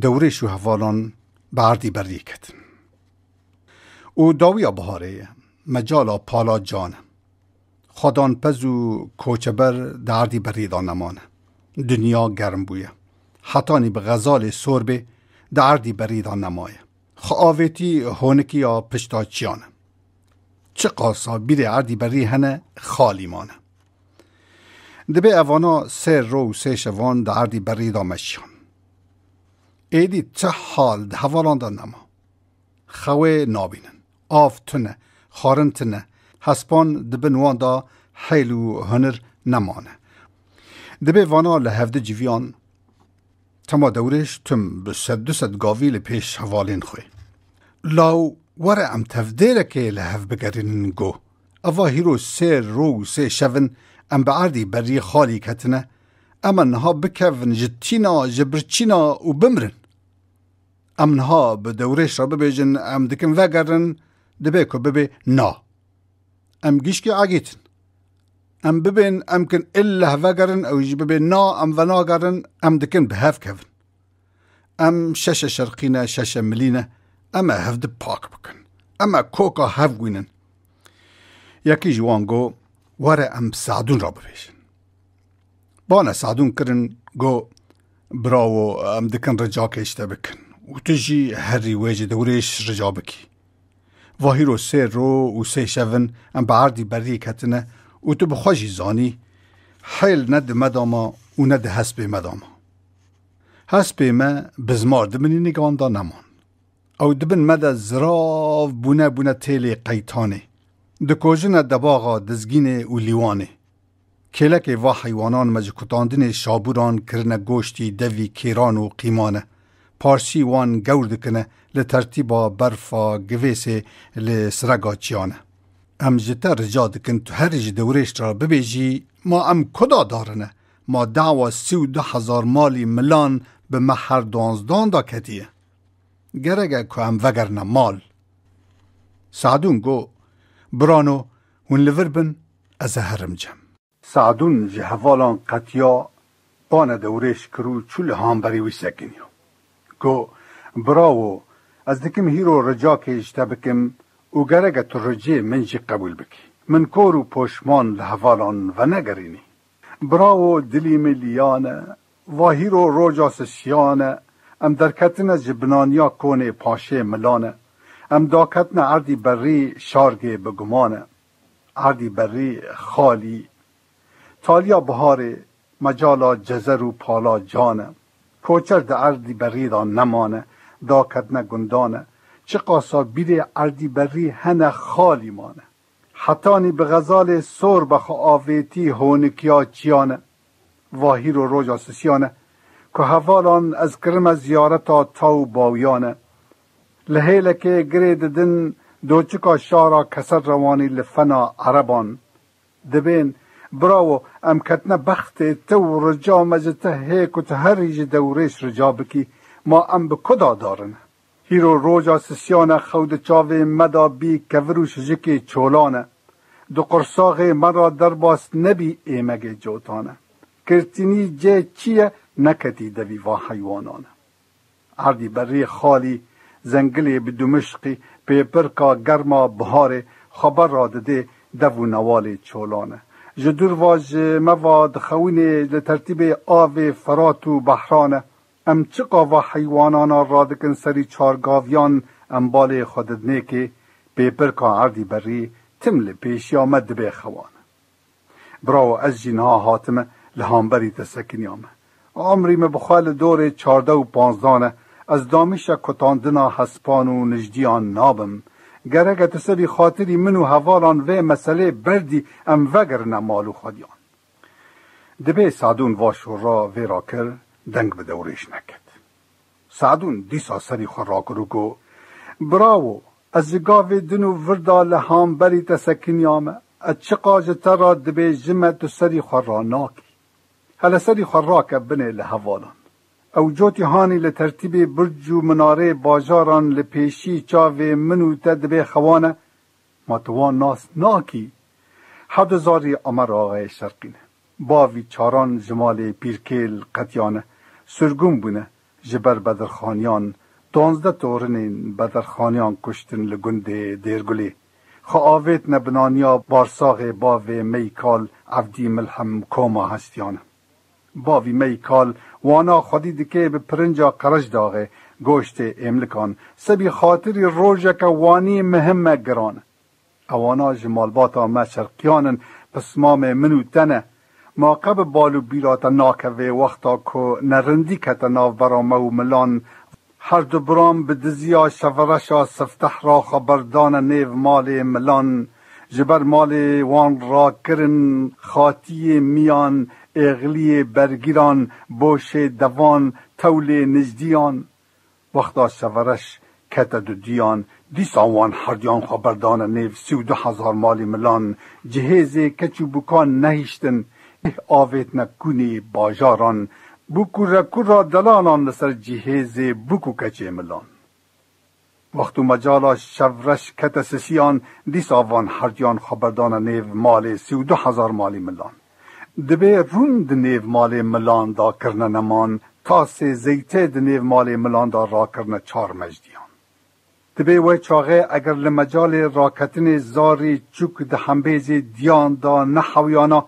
دورش و هوالان بردی بری کتن. او داویا بهاره مجالا پالا جانه. خدان پزو کوچبر دردی بریدان نمانه. دنیا گرم بویه. حتانی به غزال سربه دردی بریدان نمایه. خواهویتی هونکی یا پشتاچیانه. چه قاسا بیر عردی بری هنه خالی مانه. دبه اوانا 3 رو و 3 شوان دردی بریدان مشیان. ایدی چه حال ده هوالان دا نما. خواه نابینن. آفتونه. خارنتنه. هسپان دبن وان دا حیل و هنر نمانه. دبه وانا لحفده جویان تما دورش تم بسد گاوی لپیش حوالین خوی. لاو وره ام تفدیره که لحف بگرین گو. اوا هیرو 3 رو و 3 شون ام بعردی بری خالی کتنه اما نها بکفن جتینا جبرچینا و بمرن. ام نها به دورش را ببیجن ام دکن وگرن دبه که ببی نا. ام گیشکی آگیتن. ام ببین ام کن اله وگرن او جی ببین نا ام ونا گرن ام دکن به هف کفن. ام شش شرقینه شش ملینه اما هفده پاک بکن. اما کوکا هف گوینن. یکی جوان گو وره ام سعدون را ببیشن. بانا سعدون کرن گو براو ام دکن رجا کشته بکن. و تجی هری ویج دورش رجا بکی. واهیرو 3 رو و 3 شون ام بعردی بری کتنه و تو بخواجی زانی حیل ند مداما و ند حسب مداما. حسب ما بزمار دبنی نگان دا نمان. او دبن مده زراف بونه تیلی قیتانه. دکوژن دباغا دزگین و لیوانه. کلک و حیوانان مجکتاندن شابوران کرنه گوشتی دوی کیران و قیمانه. پارسی وان گورد کنه لترتیبا برفا گویسه لسرگا چیانه. ام جتا رجا دکن تو هر جی دورش را ببیجی ما ام کدا دارنه. ما دعوا 32,000 مالی ملان به محر 12 دا کتیه. گرگه که ام وگرنه مال. سعدون گو برانو هون لور بن از هرم جم. سعدون جه حوالان قطیا بان دورش کرو چول هامبری وی سکنیو. گو براو از دکم هیرو رجا که اجتا بکم او گرگه تو رجی منجی قبول بکی. من کورو پشمان لحوالان و نگرینی. براو دلی ملیانه و هیرو روجا سشیانه ام درکتن جبنانیا کونه پاشه ملانه ام داکتن عردی بری شارگه بگمانه عردی بری خالی تالیا بهار مجالا جزر و پالا جانه کوچر ده عردی بری دا نمانه داکتن گندانه چه قاسا بیر عردی بری هنه خالی مانه حتانی به غزال سور بخوا آویتی هونکیا چیانه واهیر و روجا سسیانه که حوالان از کرم زیارتا تاو باویانه لحیلکه گرید دن دوچکا شارا کسر روانی لفنا عربان دبین براو ام کتنه بخت تو رجا مجته هیک و تهریج دورش رجا بکی ما ام بکدا دارنه هیرو روجا سسیانه خود چاوه مدا بی کوروش جکی چولانه دو قرصاغ مرا در باس نبی ایمگ جوتانه کرتینی جه چیه نکتی دوی و حیوانانه عردی بری خالی زنگلی به دمشقی پیپرکا گرما بهاره خبر را دده دو نوال چولانه جدور واج مواد خوینه لترتیب آو فرات و بحرانه ام چقا و حیوانانا را دکن سری چارگاویان امبال خوددنه که پیپرکا عردی بری تمل پیشی آمد به خوانه براو از جینها حاتمه لهامبری تسکنیامه عمری مبخال دور 14 و 15 از دامش کتاندنا حسپان و نجدیان نابم گرگه تسبی خاطری منو حوالان و مسئله بردی ام وگر نمالو خودیان دبه سعدون واشو را ویرا کر دنگ به دورش نکد سعدون دیسا سری خور را کرو گو براو از جگاوی دنو وردا لحام بری تسکنیامه از چقاج ترا دبه جمت سری خور را ناکی هل سری خور را که بنه لحوالان او جوتی هانی لترتیب برج و مناره باجاران لپیشی چاوه منو تدبه خوانه ما توان ناس ناکی حد زاری امر آغای شرقینه باوی چاران جمال پیرکیل قطیانه سرگون بونه جبر بدرخانیان 12 تورنین بدرخانیان کشتن لگند دیرگلی خو آویت نبنانیا بارساغ باوی میکال عبدی ملحم کوما هستیانه باوی میکال وانا خودی دکه به پرنجا قرش داغه گوشت املکان سبی خاطری روژک وانی مهمه گرانه اوانا جمالباتا ما شرقیانن پسمام منو تنه ما قبل بالو بیراتا ناکوه وقتا که نرندی کتا ناو برامه و ملان هر دو برام به دزیا شورشا سفتح را خبردان نیو مال ملان جبر مال وان را کرن خاطی میان اغلی برگیران بوش دوان تول نجدیان وقتا شورش کتا دو دیان دیسا وان هردیان خبردان نیو 32,000 مال ملان جهیزه کچو بکان نهیشتن آویت نکنی باجاران بوکو رکو را دلانان لسر جهیزه بوکو کچه ملان وقتو مجالا شورش کتا سسیان دیسا وان هردیان خبردان نیو مال 32,000 مال ملان دبه روند نیو مال ملان دا کرنه نمان تا سه زیته د نیو مال ملان دا را کرنه 4 مجدیان دبه وی چاغه اگر لمجال راکتن زاری چوک ده همبیز دیان دا نحویانا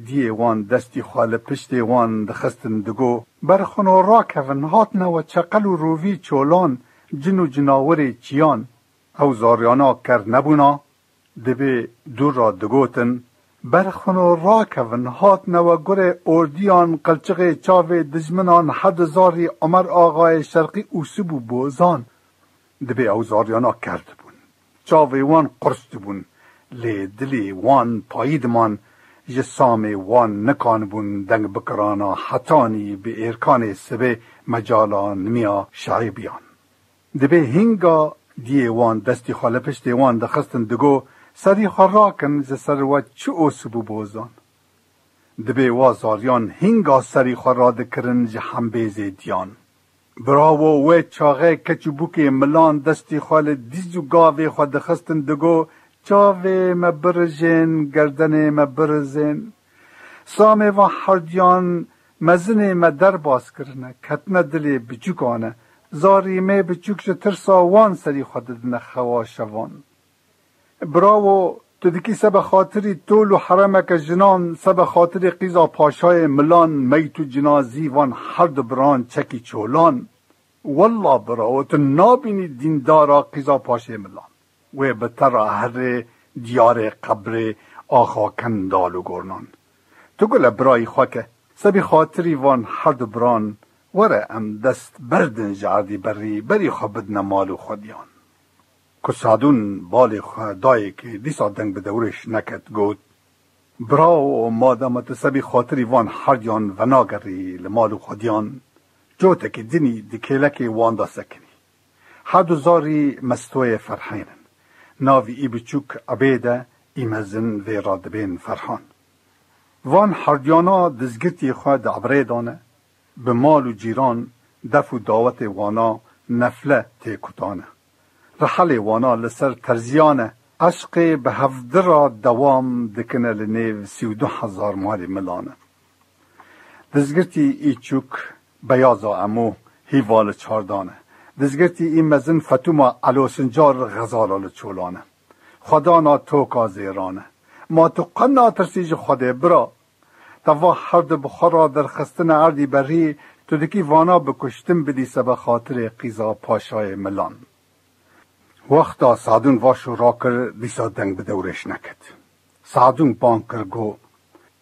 دیه وان دستی خال پشت وان دخستن دگو برخونو راکون هاتنه و چقل و رووی چولان جنو جناور چیان او زاریانا کر نبونا دبه دور را دگوتن برخونو راکون هاتنه و گره اردیان قلچق چاوه دجمنان حد زاری عمر آقای شرقی اوسبو بوزان دبه او زاریانا کرد بون چاوه وان قرست بون لی دلی وان پاییدمان جسام وان نکان بون دنگ بکرانا حتانی به ارکان سبه مجالا نمیا شعیبیان دبه هنگا دیه وان دستی خاله پشت وان دخستن دگو سری خراکن ز سروت چه اوسبو بوزان دبه وازاریان هنگا سری خراد کرن جهم بیز دیان براو و چاغه کچو بوکی ملان دستی خاله دیزو گاوه خود دخستن دگو چاوه مبرزن گردن مبرزن سامه و حردیان مزن مدر باز کرنه کتنه دلی بچوکانه زاری می بچوکش ترسا وان سری خوددن خواشوان براو تو دکی سب خاطری طول و حرمک جنان سب خاطری قیزا پاشای ملان میتو جنازی وان هر دو بران چکی چولان والله براو تو نابینی دیندارا قیزا پاشای ملان و بتر هر دیار قبر آخا کندال و گرنان تو گل برای خواکه سبی خاطری وان هر دو بران وره ام دست بردن جعدی بری خوابدن مال و خودیان کسادون بال خدایی که دیسا دنگ به دورش نکت گود براو مادامت سبی خاطری وان هردیان و ناگری لمال و خودیان جوته که دینی دکیلک وان دا سکنی هر دو زاری مستوی فرحینن ناوی ای بچوک عبیده ای مزن و رادبین فرحان وان هردیانا دزگرتی خواه عبره دانه به مال و جیران دف و دعوت وانا نفله تیکتانه رحل وانا لسر ترزیانه عشق به هفدر دوام دکنه لنیو 32,000 مال ملانه دزگرتی ای چوک بیازا امو هیوال چاردانه دزگرتی ای مزن فتوما علوسنجار غزالال چولانه خدانا توکا زیرانه ما تو قنا ترسیج خوده برا توا حرد بخارا در خستن عردی بری تو دکی وانا بکشتن بدی سبا خاطر قیزا پاشای ملان وقتا سعدون واشو راکر دیسا دنگ بدورش نکد سعدون بانکر گو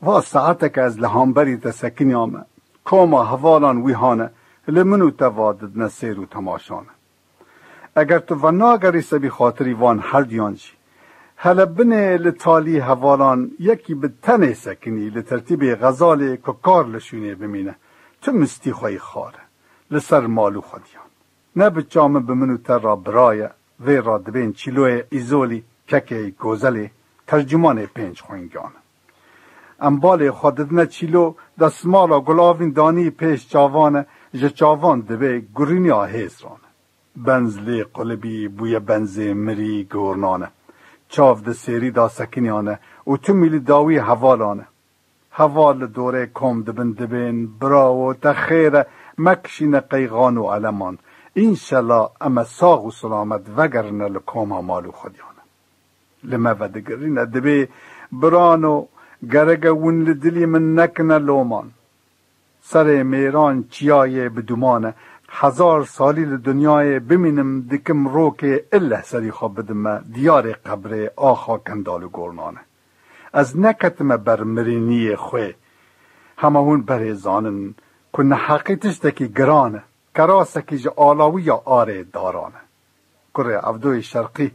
وا ساعتک از لحانبری تسکنی آمه کوما حوالان ویهانه لمنو توادد نسیر و تماشانه اگر تو وناگری سبی خاطری وان هردیان چی هل بنه لطالی حوالان یکی به تنه سکنی لترتیب غزال که کار لشونه بمینه تو مستی خوی خاره لسر مالو خودیان نه بچامه بمنو تر را برایه وی را دبین چیلوه ایزولی ککی گوزلی ترجمان 5 خوینگانه انبال خوددنه چیلو دستمالا گلاوین دانی پیش چاوانه جه چاوان دبه گرینی آهیز رانه بنزلی قلبی بوی بنز مری گورنانه چاو ده سیری دا سکنیانه و تو میلی داوی حوالانه حوال دوره کم دبن دبین براو تخیره مکشین قیغان و علمان اینشالله اما ساغ و سلامت وگرن لکوم مالو خودیانه لما و دگرین دبی برانو گرگ ون لدلی من نکنه لومان سر میران چیای بدومانه 1000 سالی لدنیای بمینم دکم رو که اله سری خواب بدم دیار قبر آخا کندالو گورنانه از نکتم بر مرینی خوی همه هون بر زانن کنه حقیقتش دکی گرانه کراسه که جا آلاوی یا آره دارانه کره عبدوی شرقی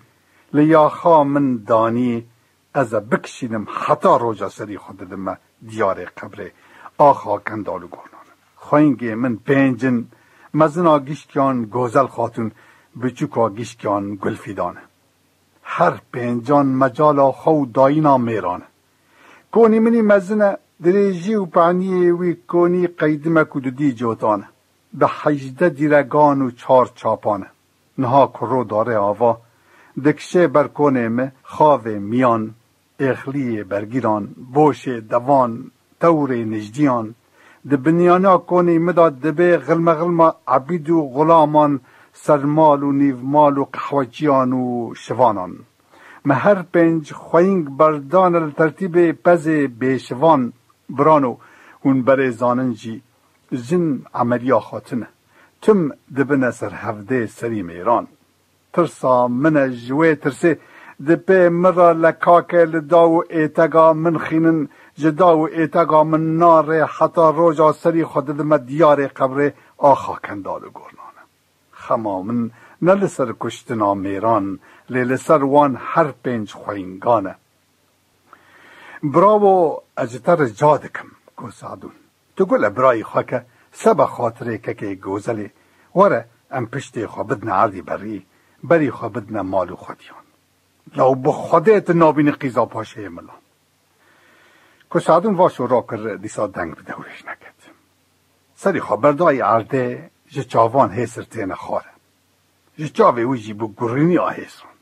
لیاخا من دانی از بکشینم حتا روجا سری خود دم دیار قبر آخا کندالو گورنانه خوینگی من پینجن مزنا گیشکیان گوزل خاتون بچوکا گیشکیان گلفیدانه هر پینجان مجالا خو داینا میرانه کونی منی مزنه دریجی و پعنی وی کونی قیدمه کدودی جوتانه به 18 دیرگان و 4 چاپانه نها کرو داره آوا دکشه برکونه مه خاوه میان اخلی برگیران بوش دوان تور نجدیان ده بنیانا کنی مداد دبه غلم عبید و غلامان سرمال و نیومال و قحوچیان و شوانان مهر پنج خوینگ بردان الترتیب پز بیشوان برانو اون بر زاننجی زن عملیا خاتنه تم دبنه سر هفده سری میران ترسا من جوه ترسه دبه مرا لکاکه لداو ایتگا من خینن جداو ایتگا من نار حتا روجا سری خود دم دیار قبر آخا کندالو گرنانه خما من نل سر کشتنا میران لیل سر وان هر پنج خوینگانه براو اجتر جادکم گو سعدون تو گل برای خاکه سبا خاطره که گوزلی وره ام پشتی خوابدن عردی بری خوابدن مالو خودیان لو بخودت نابین قیزا پاشه ملان که سعدون واشو را کر دیسا دنگ بدورش نکد سری خبردای عرده جه چاوان هیسر تین خاره جه چاوه ویجی بو گرینی آهیسران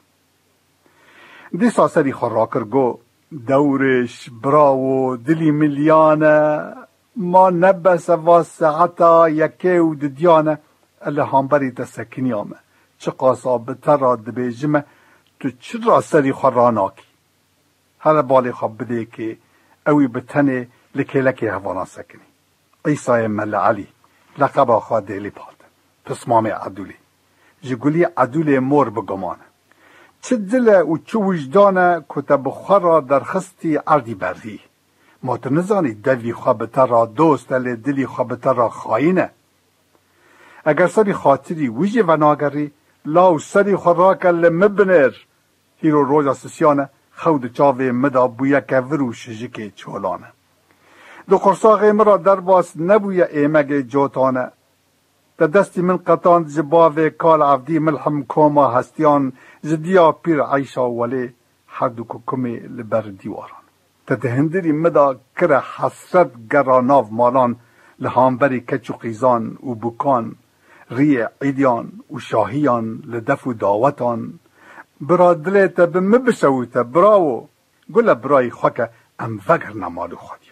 دیسا سری خور را کر گو دورش براو دلی ملیانه ما نبس واسعتا یکی و ددیانه اله همبری تسکنی آمه چه قاسا بتر دبیجمه تو چرا سری خوراناکی هر بالی خواب بده که اوی بتنه لکلکی هوانا سکنی عیسی مل علی لقب آخواه دیلی پاد پسمام عدولی جگولی عدول مور بگمانه چه دل و چه وجدانه کتب خورا در خستی عردی بردی ما تو نزانی دلی خوابتر را دوست دل دلی خوابتر را خواهینه اگر سری خاطری ویجه و ناگری لاو سری خورا کل مبنر هیرو روزا سسیانه خود چاوه مدا بویا که ورو شجک چولانه دو قرصاق مرا در باس نبویا ایمگ جوتانه در دستی من قطان جباوه کال عبدی ملحم کوما هستیان جدیا پیر عیشا ولی هر دو کمی لبر دیواران تدهندری مدا کره حسرت گراناو مالان لهانبری کچو قیزان و بکان ری عیدیان و شاهیان لدف و داوتان برا دلیتا بمبشوتا براو گل برای خوکه ام وگر نمالو خودی